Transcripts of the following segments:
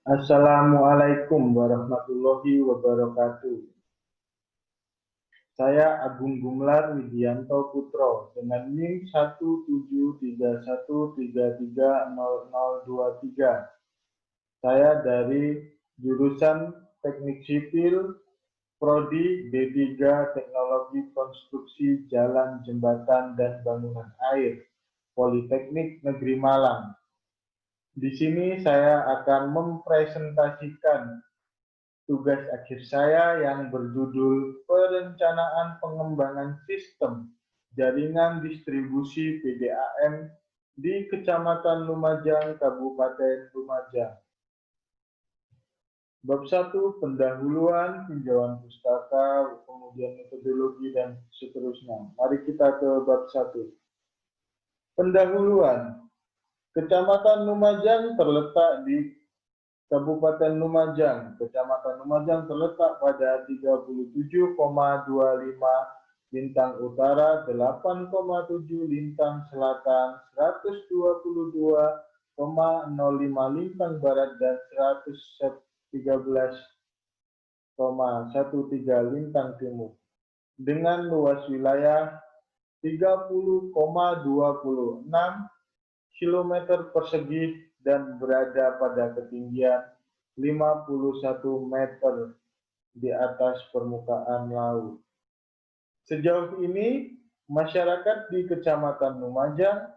Assalamualaikum warahmatullahi wabarakatuh. Saya Agung Gumelar Widianto Putro dengan NIM 17313330023. Saya dari jurusan Teknik Sipil Prodi D3 Teknologi Konstruksi Jalan, Jembatan, dan Bangunan Air, Politeknik Negeri Malang. Di sini saya akan mempresentasikan tugas akhir saya yang berjudul Perencanaan Pengembangan Sistem Jaringan Distribusi PDAM di Kecamatan Lumajang, Kabupaten Lumajang. Bab 1, pendahuluan, tinjauan pustaka, kemudian metodologi, dan seterusnya. Mari kita ke bab 1. Pendahuluan. Kecamatan Lumajang terletak di Kabupaten Lumajang. Kecamatan Lumajang terletak pada 37,25 lintang utara, 8,7 lintang selatan, 122,05 lintang barat, dan 113,13 lintang timur. Dengan luas wilayah 30,26 km persegi dan berada pada ketinggian 51 meter di atas permukaan laut. Sejauh ini, masyarakat di Kecamatan Lumajang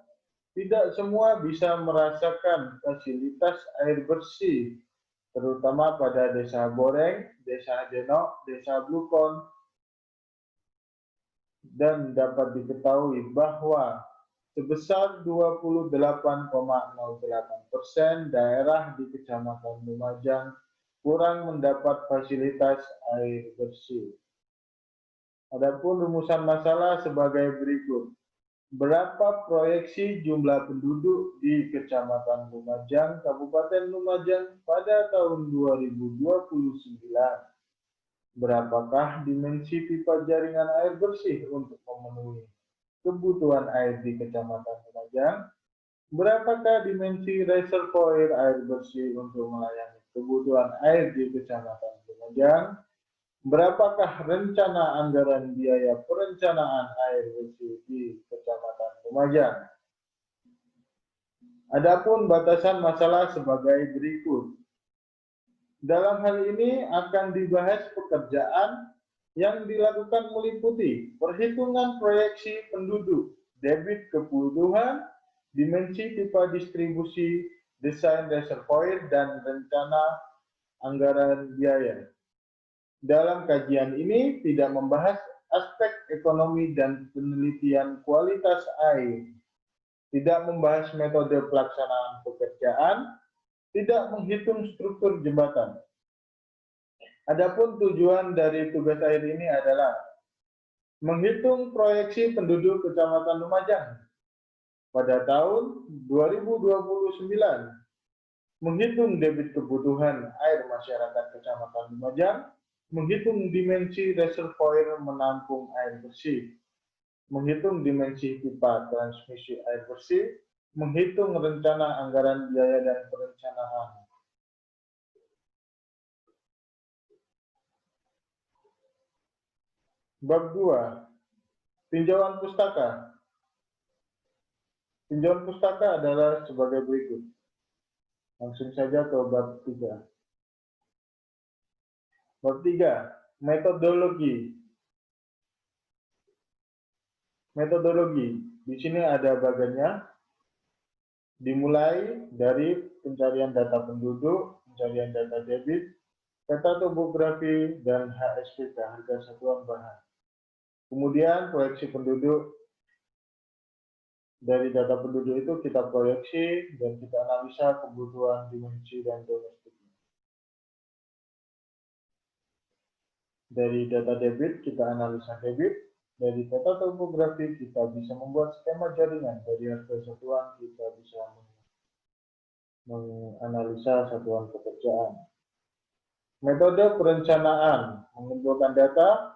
tidak semua bisa merasakan fasilitas air bersih, terutama pada Desa Boreng, Desa Denok, Desa Blukon, dan dapat diketahui bahwa sebesar 28,08% daerah di Kecamatan Lumajang kurang mendapat fasilitas air bersih. Adapun rumusan masalah sebagai berikut. Berapa proyeksi jumlah penduduk di Kecamatan Lumajang, Kabupaten Lumajang pada tahun 2029? Berapakah dimensi pipa jaringan air bersih untuk memenuhi kebutuhan air di Kecamatan Lumajang? Berapakah dimensi reservoir air bersih untuk melayani kebutuhan air di Kecamatan Lumajang? Berapakah rencana anggaran biaya perencanaan air bersih di Kecamatan Lumajang? Adapun batasan masalah sebagai berikut. Dalam hal ini akan dibahas pekerjaan yang dilakukan meliputi perhitungan proyeksi penduduk, debit kebutuhan, dimensi pipa distribusi, desain reservoir, dan rencana anggaran biaya. Dalam kajian ini tidak membahas aspek ekonomi dan penelitian kualitas air, tidak membahas metode pelaksanaan pekerjaan, tidak menghitung struktur jembatan. Adapun tujuan dari tugas akhir ini adalah menghitung proyeksi penduduk Kecamatan Lumajang pada tahun 2029, menghitung debit kebutuhan air masyarakat Kecamatan Lumajang, menghitung dimensi reservoir menampung air bersih, menghitung dimensi pipa transmisi air bersih, menghitung rencana anggaran biaya dan perencanaan. Bab 2. Tinjauan pustaka. Tinjauan pustaka adalah sebagai berikut. Langsung saja ke bab 3. Bab 3. Metodologi. Metodologi. Di sini ada bagiannya. Dimulai dari pencarian data penduduk, pencarian data debit, data topografi, dan HSPK, harga satuan bahan. Kemudian proyeksi penduduk. Dari data penduduk itu kita proyeksi dan kita analisa kebutuhan dimensi dan domestik. Dari data debit kita analisa debit, dari data topografi kita bisa membuat skema jaringan, dari harga satuan kita bisa menganalisa satuan pekerjaan. Metode perencanaan mengumpulkan data,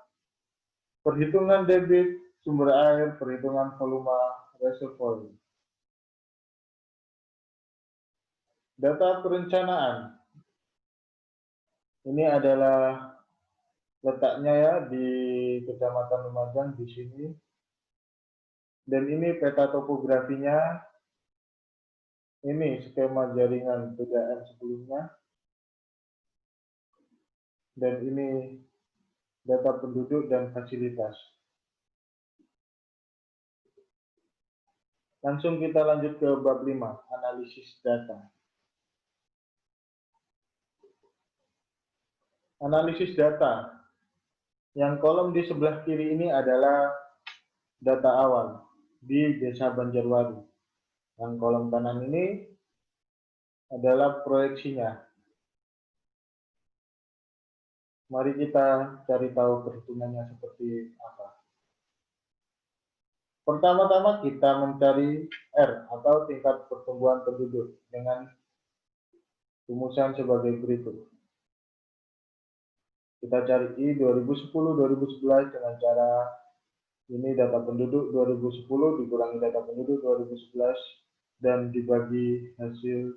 perhitungan debit, sumber air, perhitungan volume reservoir. Data perencanaan. Ini adalah letaknya ya di Kecamatan Lumajang di sini. Dan ini peta topografinya. Ini skema jaringan PDAM sebelumnya. Dan ini data penduduk dan fasilitas. Langsung kita lanjut ke bab 5, analisis data. Analisis data. Yang kolom di sebelah kiri ini adalah data awal di Desa Banjarwaru. Yang kolom kanan ini adalah proyeksinya. Mari kita cari tahu perhitungannya seperti apa. Pertama-tama kita mencari R atau tingkat pertumbuhan penduduk dengan rumusan sebagai berikut. Kita cari I 2010-2011 dengan cara ini data penduduk 2010 dikurangi data penduduk 2011 dan dibagi hasil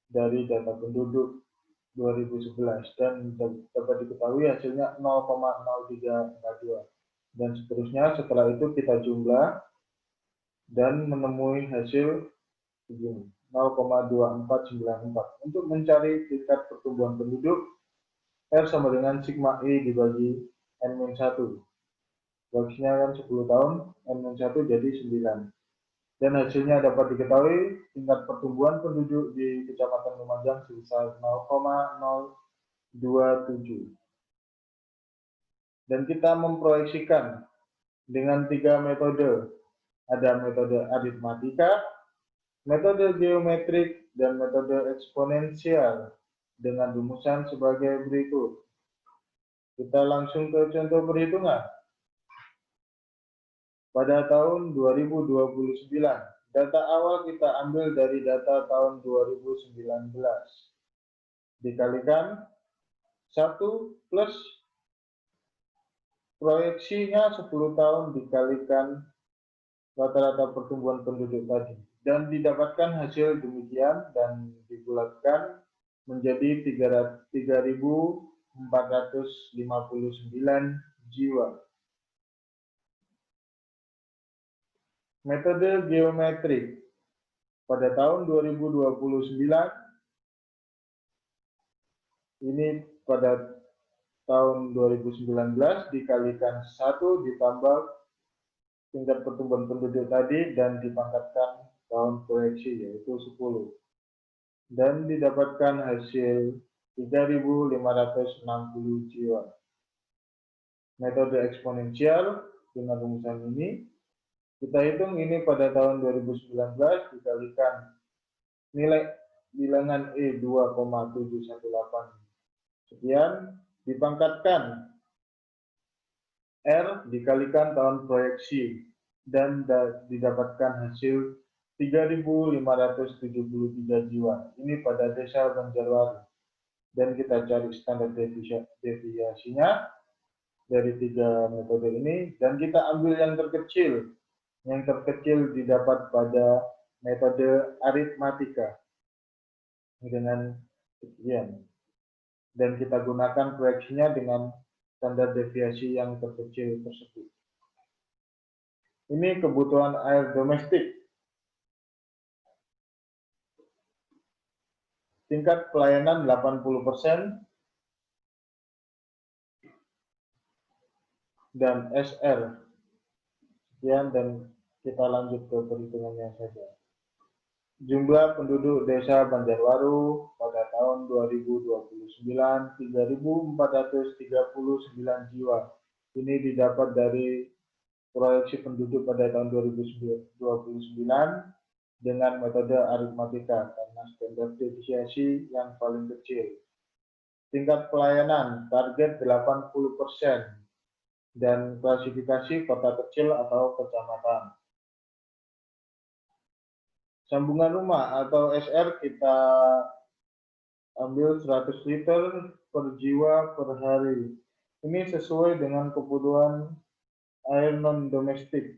dari data penduduk 2011 dan dapat diketahui hasilnya 0,0342 dan seterusnya. Setelah itu kita jumlah dan menemui hasil begini 0,2494. Untuk mencari tingkat pertumbuhan penduduk, R sama dengan sigma I dibagi N-1. Bagisnya kan 10 tahun, N-1 jadi 9. Dan hasilnya dapat diketahui tingkat pertumbuhan penduduk di Kecamatan Lumajang sebesar 0,027. Dan kita memproyeksikan dengan 3 metode. Ada metode aritmatika, metode geometrik, dan metode eksponensial dengan rumusan sebagai berikut. Kita langsung ke contoh perhitungan. Pada tahun 2029, data awal kita ambil dari data tahun 2019. Dikalikan 1 plus proyeksinya 10 tahun dikalikan rata-rata pertumbuhan penduduk tadi. Dan didapatkan hasil demikian dan dibulatkan menjadi 3.459 jiwa. Metode geometrik. Pada tahun 2029, ini pada tahun 2019 dikalikan 1 ditambah tingkat pertumbuhan penduduk tadi dan dipangkatkan tahun proyeksi yaitu 10. Dan didapatkan hasil 3.560 jiwa. Metode eksponensial dengan rumusan ini. Kita hitung ini pada tahun 2019 dikalikan nilai bilangan E 2,718 sekian dipangkatkan R dikalikan tahun proyeksi dan didapatkan hasil 3.573 jiwa. Ini pada Desa Banjarwaru. Dan kita cari standar deviasinya dari 3 metode ini dan kita ambil yang terkecil. Yang terkecil didapat pada metode aritmatika dengan sekian. Dan kita gunakan proyeksinya dengan standar deviasi yang terkecil tersebut. Ini kebutuhan air domestik. Tingkat pelayanan 80% dan SR. Sekian dan kita lanjut ke perhitungannya saja. Jumlah penduduk Desa Banjarwaru pada tahun 2029 3.439 jiwa. Ini didapat dari proyeksi penduduk pada tahun 2029 dengan metode aritmatika karena standar deviasi yang paling kecil. Tingkat pelayanan target 80% dan klasifikasi kota kecil atau kecamatan. Sambungan rumah atau SR kita ambil 100 liter per jiwa per hari. Ini sesuai dengan kebutuhan air non-domestik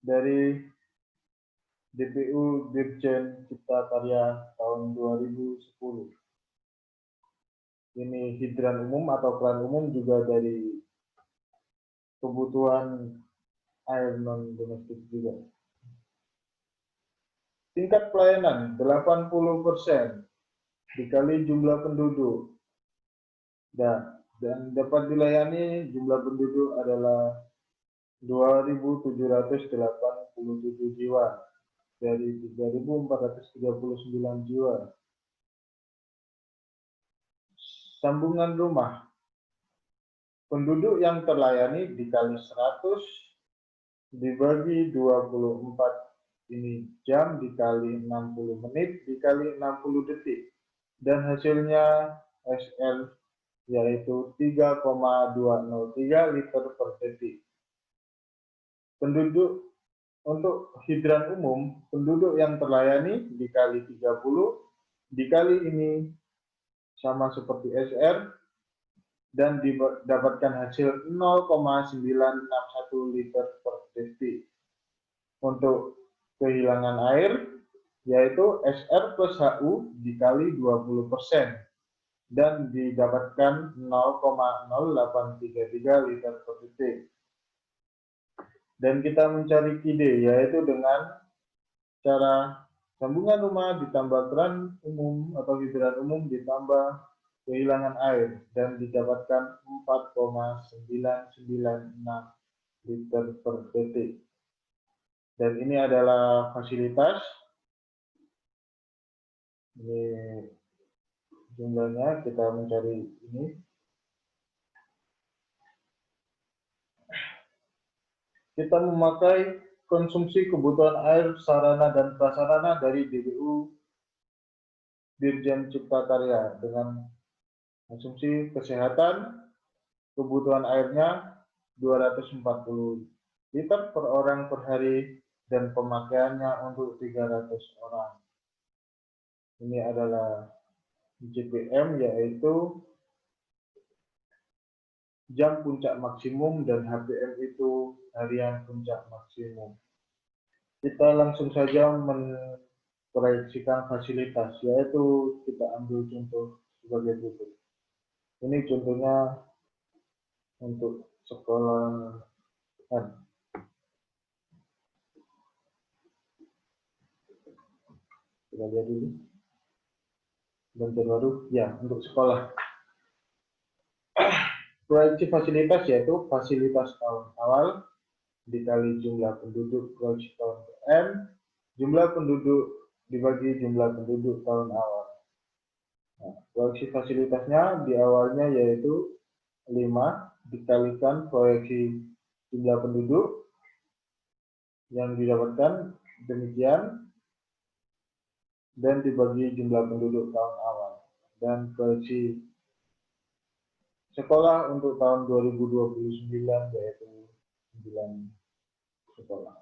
dari DPU Dirjen Cipta Karya tahun 2010. ini hidran umum atau keran umum juga dari kebutuhan air non-domestik juga. Tingkat pelayanan 80% dikali jumlah penduduk. Dan dapat dilayani jumlah penduduk adalah 2.787 jiwa dari 3.439 jiwa. Sambungan rumah. Penduduk yang terlayani dikali 100 dibagi 24 ini jam dikali 60 menit dikali 60 detik. Dan hasilnya SL yaitu 3,203 liter per detik. Penduduk untuk hidran umum, penduduk yang terlayani dikali 30, dikali ini sama seperti SR, dan didapatkan hasil 0,961 liter per detik. Untuk kehilangan air, yaitu SR plus HU dikali 20%, dan didapatkan 0,0833 liter per detik. Dan kita mencari KID, yaitu dengan cara sambungan rumah ditambah keran umum atau hidran umum ditambah kehilangan air, dan didapatkan 4,996 liter per detik. Dan ini adalah fasilitas. Ini jumlahnya, kita mencari ini. Kita memakai konsumsi kebutuhan air sarana dan prasarana dari DBU Dirjen Cipta Karya dengan konsumsi kesehatan, kebutuhan airnya 240 liter per orang per hari, dan pemakaiannya untuk 300 orang. Ini adalah JPM, yaitu jam puncak maksimum, dan HPM itu harian puncak maksimum. Kita langsung saja memproyeksikan fasilitas, yaitu kita ambil contoh sebagai berikut. Ini contohnya untuk sekolah. Kita lihat dulu. Dan terbaru, ya, untuk sekolah. Proyeksi fasilitas yaitu fasilitas tahun awal dikali jumlah penduduk proyeksi tahun M, jumlah penduduk dibagi jumlah penduduk tahun awal. Nah, proyeksi fasilitasnya di awalnya yaitu 5 dikalikan proyeksi jumlah penduduk yang didapatkan demikian, dan dibagi jumlah penduduk tahun awal. Dan proyeksi sekolah untuk tahun 2029 yaitu 9 sekolah.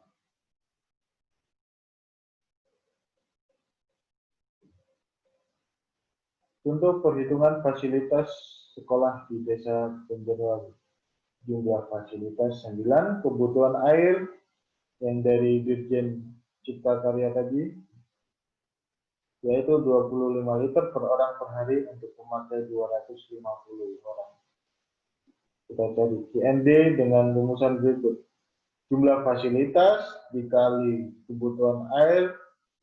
Untuk perhitungan fasilitas sekolah di Desa Benjerwali. Jumlah fasilitas 9, kebutuhan air yang dari Dirjen Cipta Karya tadi yaitu 25 liter per orang per hari untuk pemakai 250 orang. Kita cari QND dengan rumusan berikut. Jumlah fasilitas dikali kebutuhan air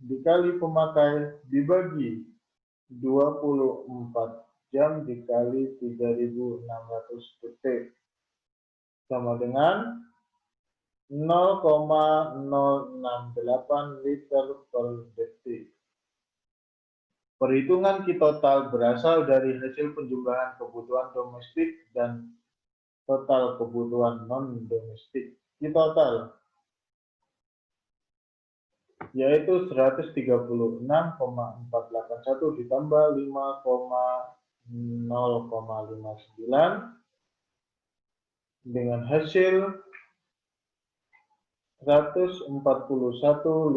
dikali pemakai dibagi 24 jam dikali 3.600 detik sama dengan 0,068 liter per detik. Perhitungan Ki total berasal dari hasil penjumlahan kebutuhan domestik dan total kebutuhan non-domestik. Ki total yaitu 136,481 ditambah 5,059 dengan hasil 141.541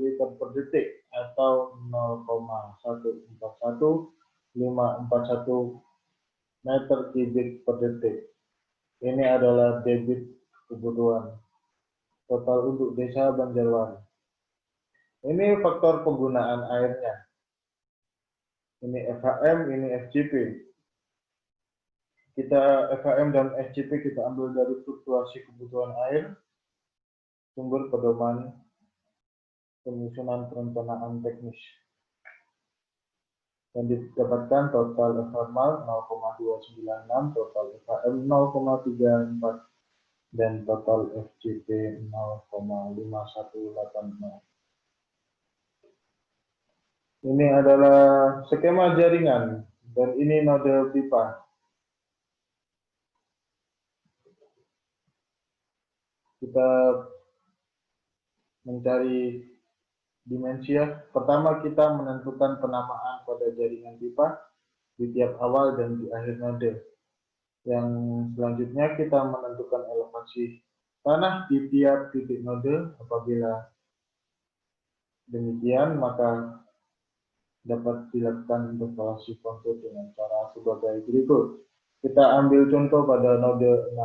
liter per detik atau 0,141541 meter kubik per detik. Ini adalah debit kebutuhan total untuk Desa Banjarwari. Ini faktor penggunaan airnya. Ini FHM, ini FJP. Kita FHM dan FJP kita ambil dari fluktuasi kebutuhan air, sumber pedoman penyusunan perencanaan teknis. Dan didapatkan total formal 0,296, total FHM 0,34, dan total FJP 0,5180. Ini adalah skema jaringan, dan ini node pipa. Kita mencari dimensi ya. Pertama kita menentukan penamaan pada jaringan pipa di tiap awal dan di akhir node. Yang selanjutnya kita menentukan elevasi tanah di tiap titik node. Apabila demikian maka dapat dilakukan interpolasi kontur dengan cara sebagai berikut. Kita ambil contoh pada node 6.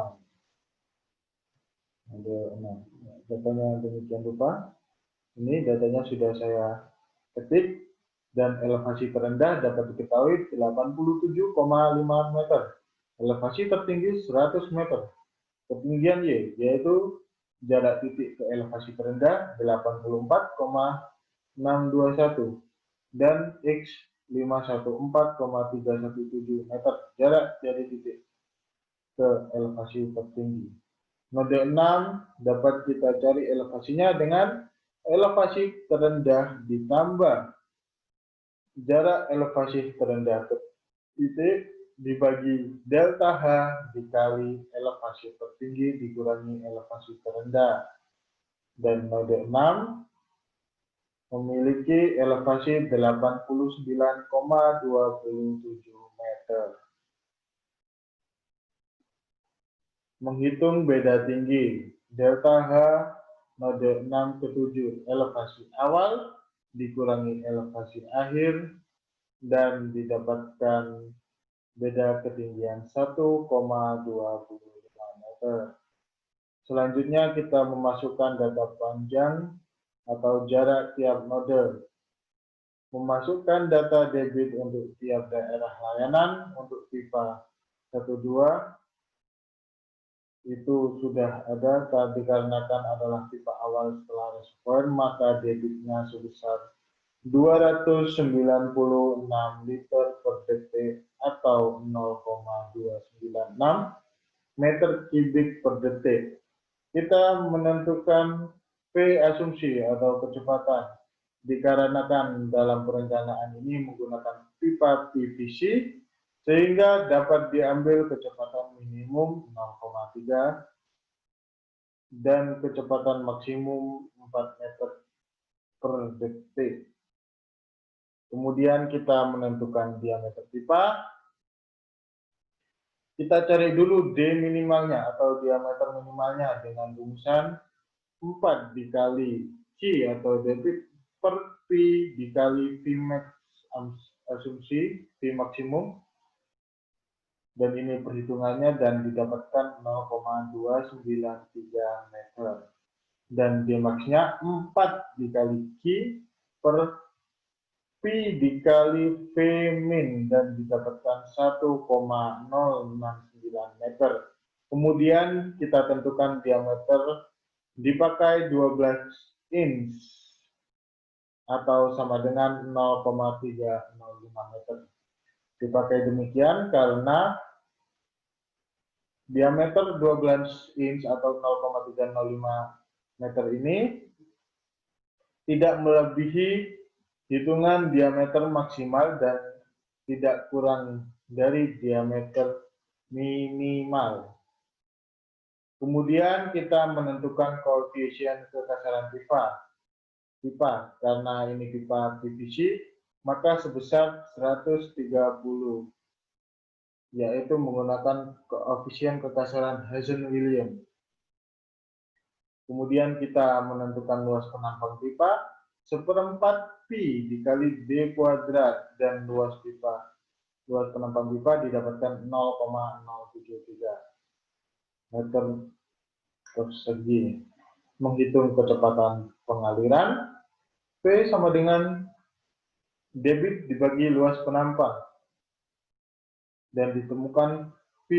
Node 6. Datanya demikian rupa. Ini datanya sudah saya ketik dan elevasi terendah dapat diketahui 87,5 meter. Elevasi tertinggi 100 meter. Ketinggian Y yaitu jarak titik ke elevasi terendah 84,621 dan X 514,317 meter jarak dari titik ke elevasi tertinggi. Node 6 dapat kita cari elevasinya dengan elevasi terendah ditambah jarak elevasi terendah ke titik dibagi delta H dikali elevasi tertinggi dikurangi elevasi terendah. Dan node 6 memiliki elevasi 89,27 meter. Menghitung beda tinggi delta H node 6 ke 7 elevasi awal dikurangi elevasi akhir dan didapatkan beda ketinggian 1,25 meter. Selanjutnya kita memasukkan data panjang atau jarak tiap node. Memasukkan data debit untuk tiap daerah layanan untuk pipa 12 itu sudah ada dikarenakan adalah pipa awal setelah reservoir, maka debitnya sebesar 296 liter per detik atau 0,296 meter kubik per detik. Kita menentukan P asumsi atau kecepatan dikarenakan dalam perencanaan ini menggunakan pipa PVC sehingga dapat diambil kecepatan minimum 0,3 dan kecepatan maksimum 4 meter per detik. Kemudian kita menentukan diameter pipa. Kita cari dulu D minimalnya atau diameter minimalnya dengan rumusan 4 dikali Q atau debit per P dikali Vmax asumsi P maksimum. Dan ini perhitungannya dan didapatkan 0,293 meter. Dan Dmax-nya 4 dikali Q per P dikali V min dan didapatkan 1,069 meter. Kemudian kita tentukan diameter dipakai 12 inch atau sama dengan 0,305 meter. Dipakai demikian karena diameter 12 inch atau 0,305 meter ini tidak melebihi hitungan diameter maksimal dan tidak kurang dari diameter minimal. Kemudian kita menentukan koefisien kekasaran pipa karena ini pipa PVC maka sebesar 130, yaitu menggunakan koefisien kekasaran Hazen-Williams. Kemudian kita menentukan luas penampang pipa 1/4 Pi dikali D kuadrat dan luas penampang pipa didapatkan 0,073 meter persegi. Menghitung kecepatan pengaliran P sama dengan debit dibagi luas penampang, dan ditemukan P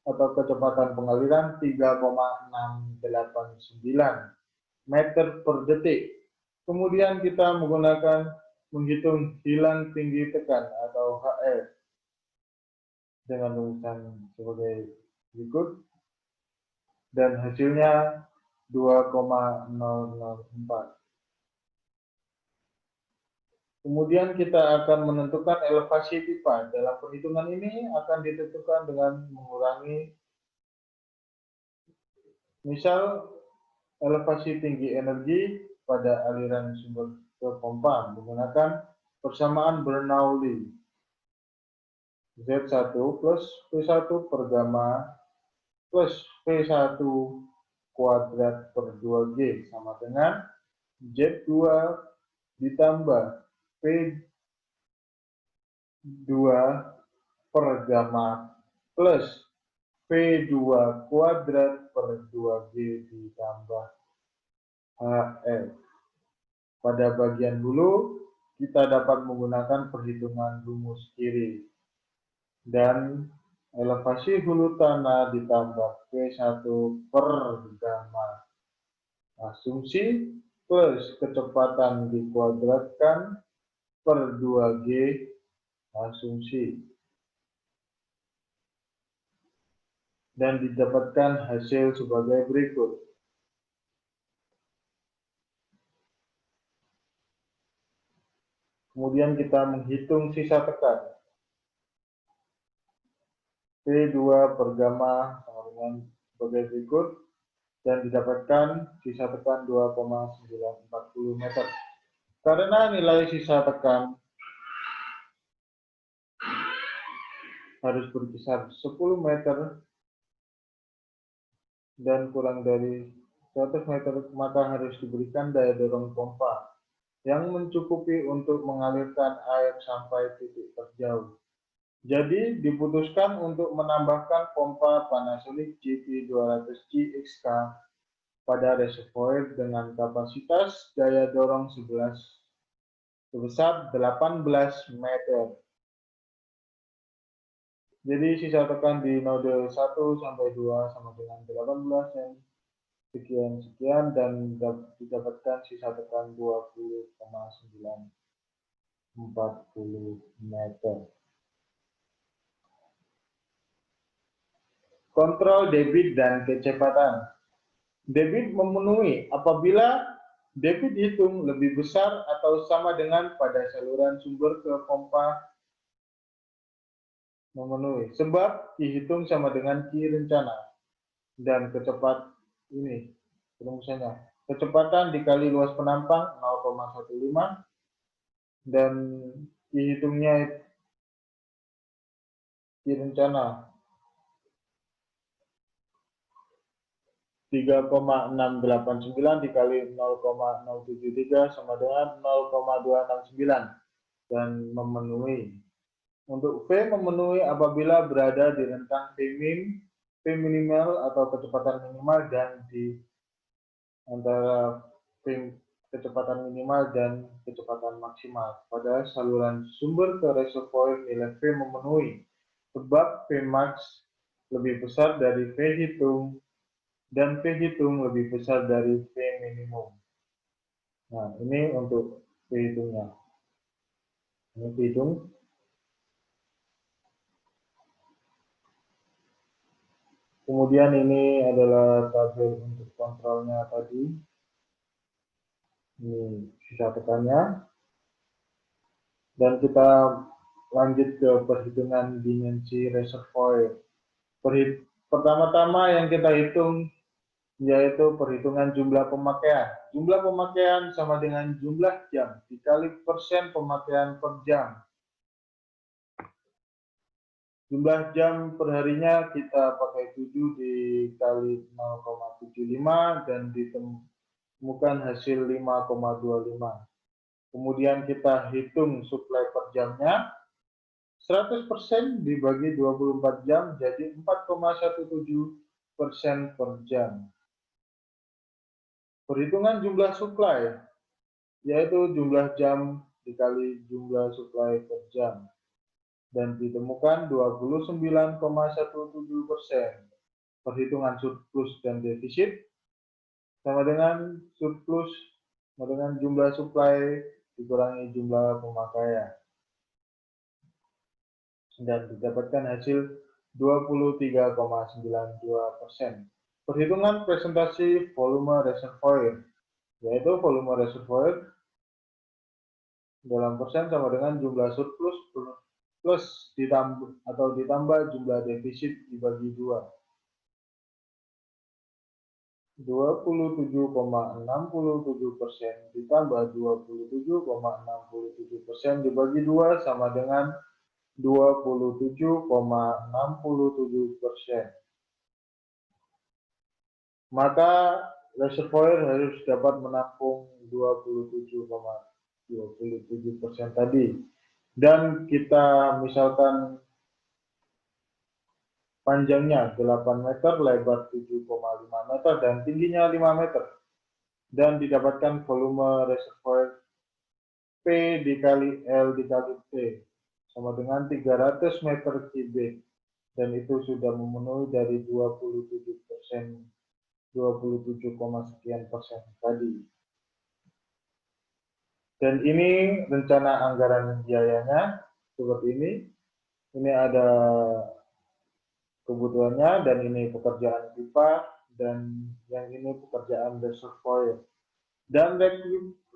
atau kecepatan pengaliran 3,689 meter per detik. Kemudian kita menghitung hilang tinggi tekan atau HF dengan rumusan sebagai berikut, dan hasilnya 2,004. Kemudian kita akan menentukan elevasi pipa. Dalam perhitungan ini akan ditentukan dengan mengurangi, misal elevasi tinggi energi pada aliran sumber ke pompa menggunakan persamaan Bernoulli. Z1 plus P1 per gamma plus P1 kuadrat per 2G sama dengan Z2 ditambah P2 per gamma plus P2 kuadrat per 2G ditambah HF. Pada bagian hulu, kita dapat menggunakan perhitungan rumus kiri. Dan elevasi hulu tanah ditambah P1 per gamma asumsi plus kecepatan dikuadratkan per 2G asumsi. Dan didapatkan hasil sebagai berikut. Kemudian kita menghitung sisa tekan. P2 per gamma sama dengan sebagai berikut, dan didapatkan sisa tekan 2,940 meter. Karena nilai sisa tekan harus berkisar 10 meter dan kurang dari 100 meter, maka harus diberikan daya dorong pompa yang mencukupi untuk mengalirkan air sampai titik terjauh. Jadi diputuskan untuk menambahkan pompa Panasonic GP200G-XK pada reservoir dengan kapasitas daya dorong sebesar 18 meter. Jadi sisa tekan di node 1 sampai 2 sama dengan 18 dan sekian, dan didapatkan sisa tekan 20,940 meter. Kontrol debit dan kecepatan. Debit memenuhi apabila debit hitung lebih besar atau sama dengan pada saluran sumber ke pompa memenuhi, sebab dihitung sama dengan Q rencana. Dan ini rumusannya, kecepatan dikali luas penampang 0,15, dan dihitungnya Q rencana 3,689 dikali 0,073 sama dengan 0,269, dan memenuhi. Untuk V memenuhi apabila berada di rentang P minimal atau kecepatan minimal, dan di antara kecepatan minimal dan kecepatan maksimal. Pada saluran sumber ke reservoir nilai V memenuhi, sebab Vmax lebih besar dari V hitung dan V hitung lebih besar dari V minimum. Nah, ini untuk V hitungnya. Ini V hitung. Kemudian ini adalah tabel untuk kontrolnya tadi. Ini sisa tekannya. Dan kita lanjut ke perhitungan dimensi reservoir. Pertama-tama yang kita hitung yaitu perhitungan jumlah pemakaian. Jumlah pemakaian sama dengan jumlah jam dikali persen pemakaian per jam. Jumlah jam perharinya kita pakai 7 dikali 0,75 dan ditemukan hasil 5,25. Kemudian kita hitung suplai per jamnya. 100% dibagi 24 jam jadi 4,17% per jam. Perhitungan jumlah suplai yaitu jumlah jam dikali jumlah suplai per jam. Dan ditemukan 29,17%. Perhitungan surplus dan defisit sama dengan surplus sama dengan jumlah suplai dikurangi jumlah pemakaian. Dan didapatkan hasil 23,92%. Perhitungan presentasi volume reservoir, yaitu volume reservoir dalam persen sama dengan jumlah surplus plus ditambah jumlah defisit dibagi 2. 27,67% ditambah 27,67% dibagi 2 sama dengan 27,67%. Maka reservoir harus dapat menampung 27,27% tadi. Dan kita misalkan panjangnya 8 meter, lebar 7,5 meter, dan tingginya 5 meter. Dan didapatkan volume reservoir P dikali L dikali T sama dengan 300 meter kubik. Dan itu sudah memenuhi dari 27%, 27, sekian persen tadi. Dan ini rencana anggaran biayanya seperti ini. Ini ada kebutuhannya, dan ini pekerjaan pipa, dan yang ini pekerjaan reservoir. Dan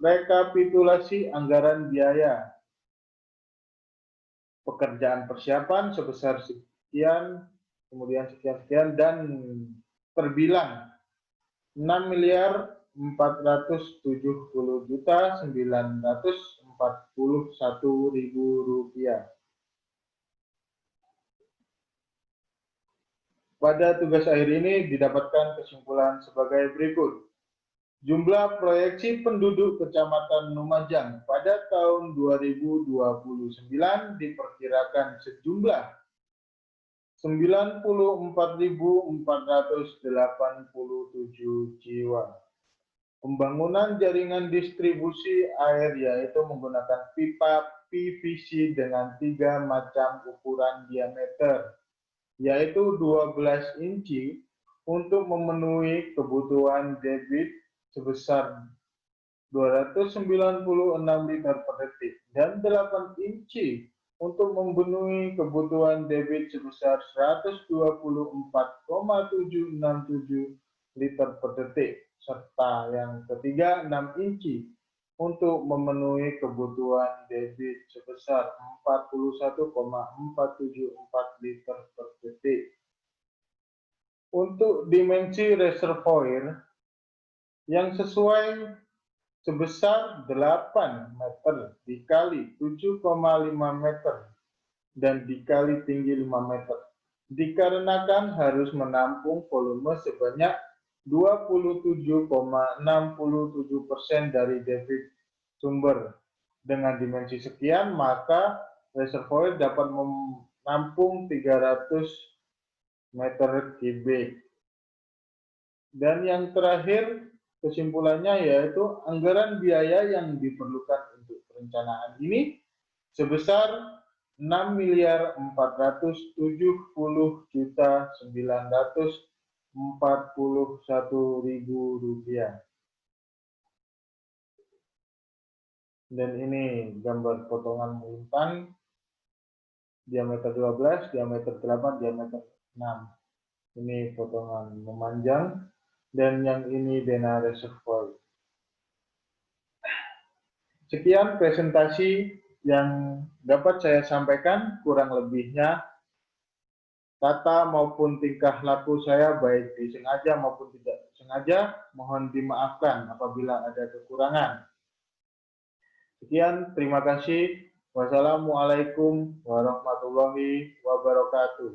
rekapitulasi anggaran biaya. Pekerjaan persiapan sebesar sekian, kemudian sekian-sekian, dan terbilang 6.470.941.000 rupiah. Pada tugas akhir ini didapatkan kesimpulan sebagai berikut. Jumlah proyeksi penduduk Kecamatan Lumajang pada tahun 2029 diperkirakan sejumlah 94.487 jiwa. Pembangunan jaringan distribusi air yaitu menggunakan pipa PVC dengan 3 macam ukuran diameter, yaitu 12 inci untuk memenuhi kebutuhan debit sebesar 296 liter per detik dan 8 inci untuk memenuhi kebutuhan debit sebesar 124,767 liter per detik, serta yang ketiga 6 inci untuk memenuhi kebutuhan debit sebesar 41,474 liter per detik. Untuk dimensi reservoir yang sesuai sebesar 8 meter dikali 7,5 meter dan dikali tinggi 5 meter. Dikarenakan harus menampung volume sebanyak 27,67% dari debit sumber. Dengan dimensi sekian, maka reservoir dapat menampung 300 meter kubik. Dan yang terakhir, kesimpulannya yaitu anggaran biaya yang diperlukan untuk perencanaan ini sebesar 6.470.941.000 rupiah. Dan ini gambar potongan melintang, diameter 12, diameter 8, diameter 6. Ini potongan memanjang, dan yang ini dena reservoir. Sekian presentasi yang dapat saya sampaikan, kurang lebihnya kata maupun tingkah laku saya baik disengaja maupun tidak sengaja, mohon dimaafkan apabila ada kekurangan. Sekian, terima kasih. Wassalamualaikum warahmatullahi wabarakatuh.